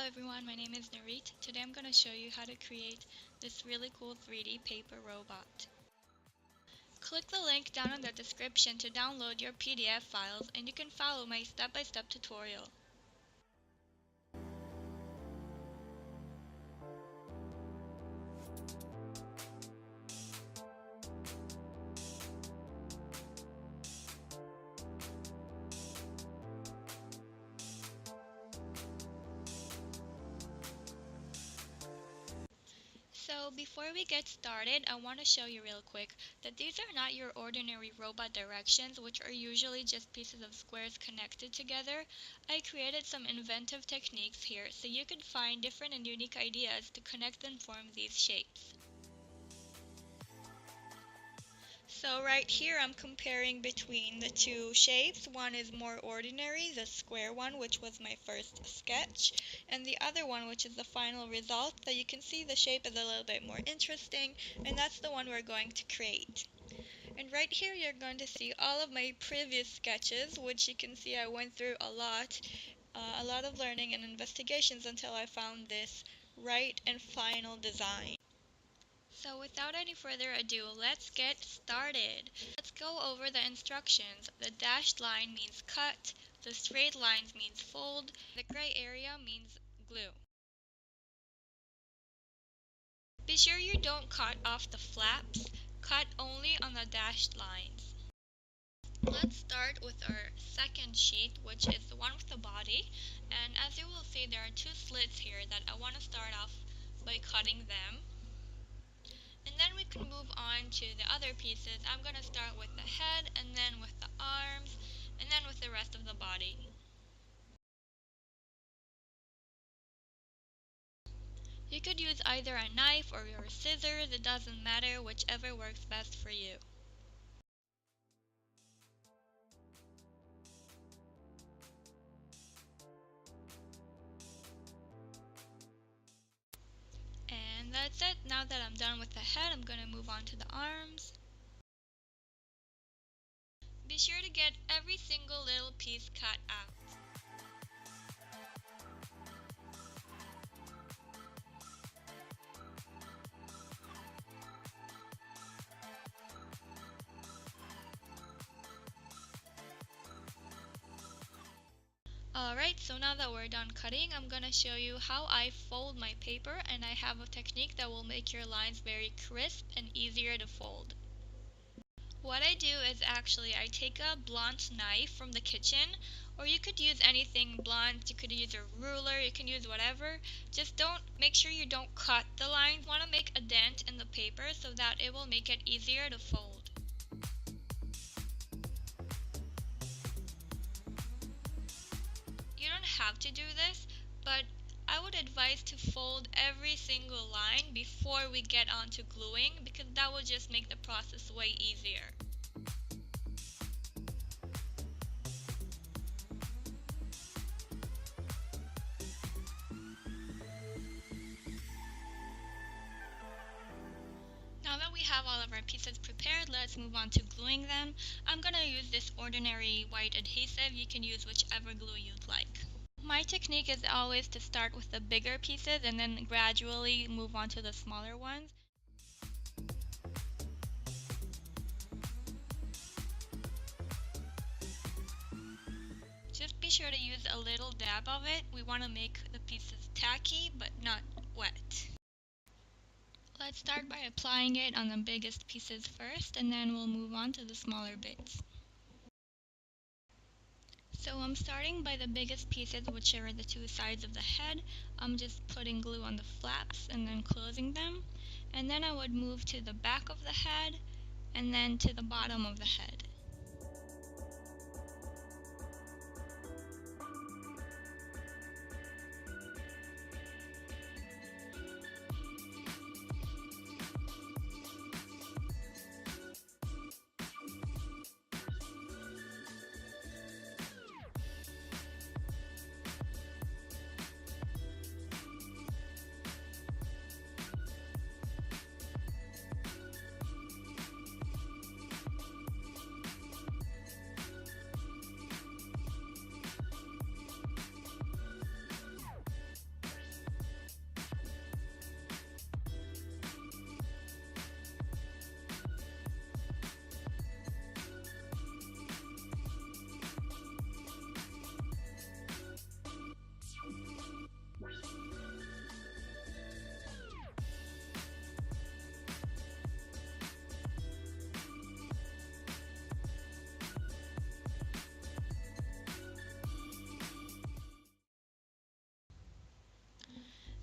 everyone, my name is Nurit. Today I'm going to show you how to create this really cool 3D paper robot. Click the link down in the description to download your PDF files, and you can follow my step-by-step tutorial. So before we get started, I want to show you real quick that these are not your ordinary robot directions, which are usually just pieces of squares connected together. I created some inventive techniques here so you could find different and unique ideas to connect and form these shapes. So right here I'm comparing between the two shapes. One is more ordinary, the square one, which was my first sketch, and the other one, which is the final result. So you can see the shape is a little bit more interesting, and that's the one we're going to create. And right here you're going to see all of my previous sketches, which you can see I went through a lot of learning and investigations until I found this right and final design. So without any further ado, let's get started. Let's go over the instructions. The dashed line means cut, the straight lines means fold, the gray area means glue. Be sure you don't cut off the flaps, cut only on the dashed lines. Let's start with our second sheet, which is the one with the body, and as you will see there are two slits here that I want to start off by cutting them. And then we can move on to the other pieces. I'm going to start with the head, and then with the arms, and then with the rest of the body. You could use either a knife or your scissors, it doesn't matter, whichever works best for you. And that's it. Now that I'm done with the head, I'm going to move on to the arms. Be sure to get every single little piece cut out. Alright, so now that we're done cutting, I'm going to show you how I fold my paper, and I have a technique that will make your lines very crisp and easier to fold. What I do is I take a blunt knife from the kitchen, or you could use anything blunt, you could use a ruler, you can use whatever. Just make sure you don't cut the lines. You want to make a dent in the paper so that it will make it easier to fold. You don't have to do this, but I would advise to fold every single line before we get on to gluing, because that will just make the process way easier. Now that we have all of our pieces prepared, let's move on to gluing them. I'm going to use this ordinary white adhesive. You can use whichever glue you'd like. My technique is always to start with the bigger pieces and then gradually move on to the smaller ones. Just be sure to use a little dab of it. We want to make the pieces tacky but not wet. Let's start by applying it on the biggest pieces first, and then we'll move on to the smaller bits. So I'm starting by the biggest pieces, which are the two sides of the head. I'm just putting glue on the flaps and then closing them. And then I would move to the back of the head and then to the bottom of the head.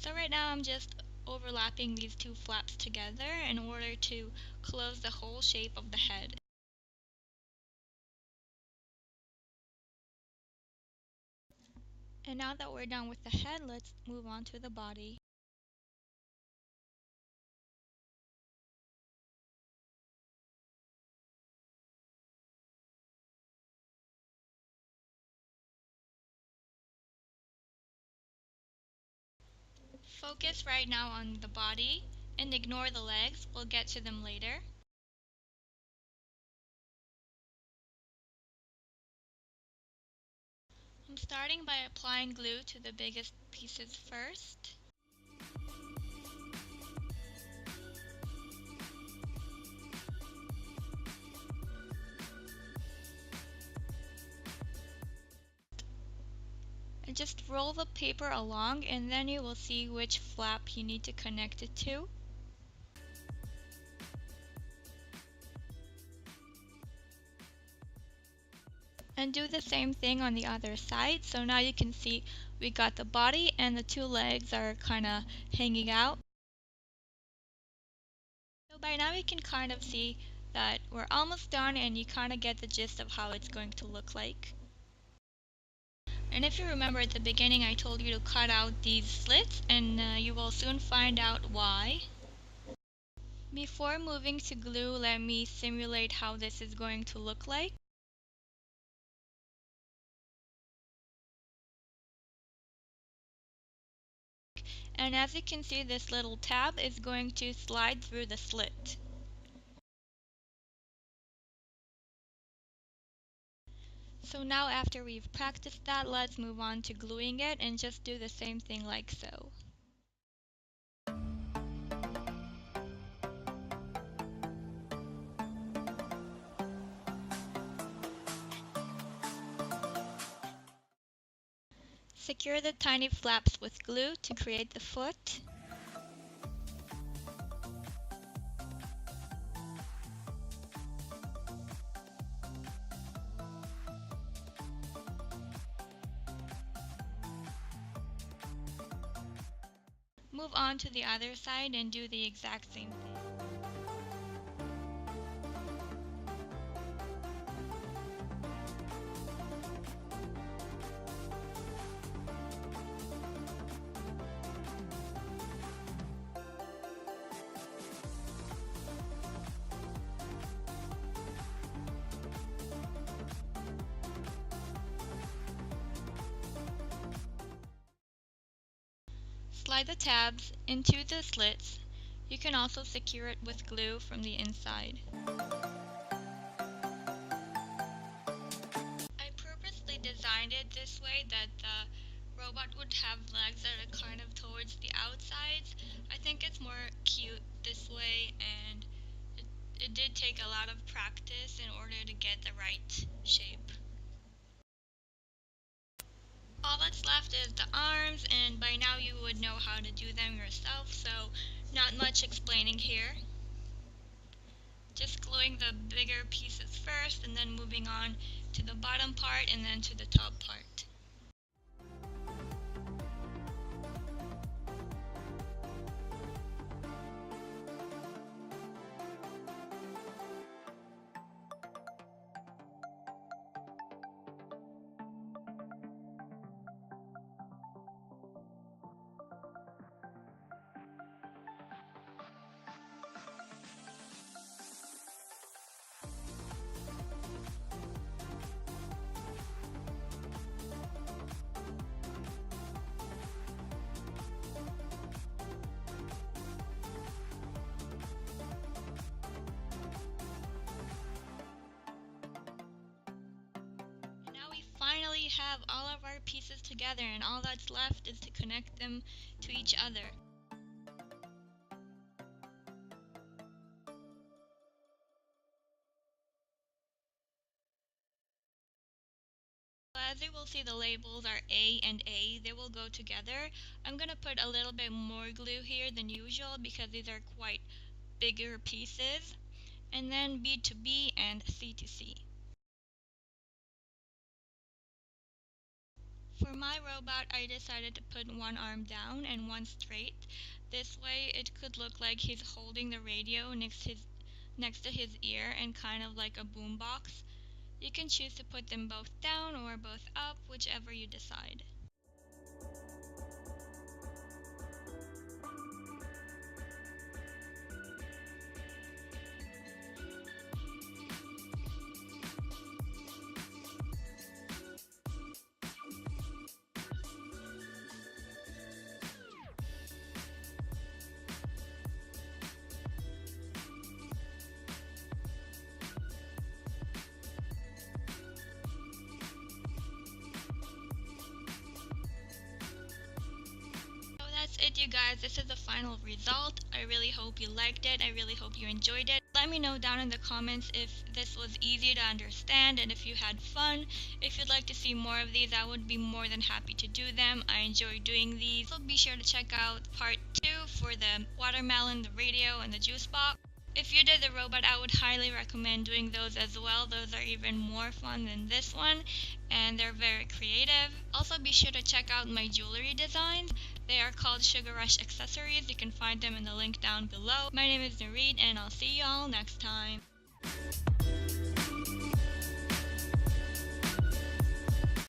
So right now I'm just overlapping these two flaps together in order to close the whole shape of the head. And now that we're done with the head, let's move on to the body. Focus right now on the body and ignore the legs. We'll get to them later. I'm starting by applying glue to the biggest pieces first. And just roll the paper along and then you will see which flap you need to connect it to. And do the same thing on the other side. So now you can see we got the body and the two legs are kind of hanging out. So by now you can kind of see that we're almost done and you kind of get the gist of how it's going to look like. And if you remember at the beginning I told you to cut out these slits and you will soon find out why. Before moving to glue, let me simulate how this is going to look like. And as you can see, this little tab is going to slide through the slit. So now after we've practiced that, let's move on to gluing it and just do the same thing like so. Secure the tiny flaps with glue to create the foot. Move on to the other side and do the exact same thing. Slide the tabs into the slits. You can also secure it with glue from the inside. I purposely designed it this way that the robot would have legs that are kind of towards the outsides. I think it's more cute this way, and it did take a lot of practice in order to get the right shape. All that's left is the arms, and by now you would know how to do them yourself, so not much explaining here. Just gluing the bigger pieces first and then moving on to the bottom part and then to the top part. Finally have all of our pieces together, and all that's left is to connect them to each other. As you will see, the labels are A and A. They will go together. I'm going to put a little bit more glue here than usual because these are quite bigger pieces. And then B to B and C to C. For my robot, I decided to put one arm down and one straight. This way it could look like he's holding the radio next to his ear and kind of like a boombox. You can choose to put them both down or both up, whichever you decide. That's it, you guys. This is the final result. I really hope you liked it. I really hope you enjoyed it. Let me know down in the comments if this was easy to understand and if you had fun. If you'd like to see more of these, I would be more than happy to do them. I enjoy doing these. So be sure to check out part 2 for the watermelon, the radio, and the juice box. If you did the robot, I would highly recommend doing those as well. Those are even more fun than this one, and they're very creative. Also, be sure to check out my jewelry designs. They are called Sugar Rush accessories. You can find them in the link down below. My name is Nurit, and I'll see you all next time.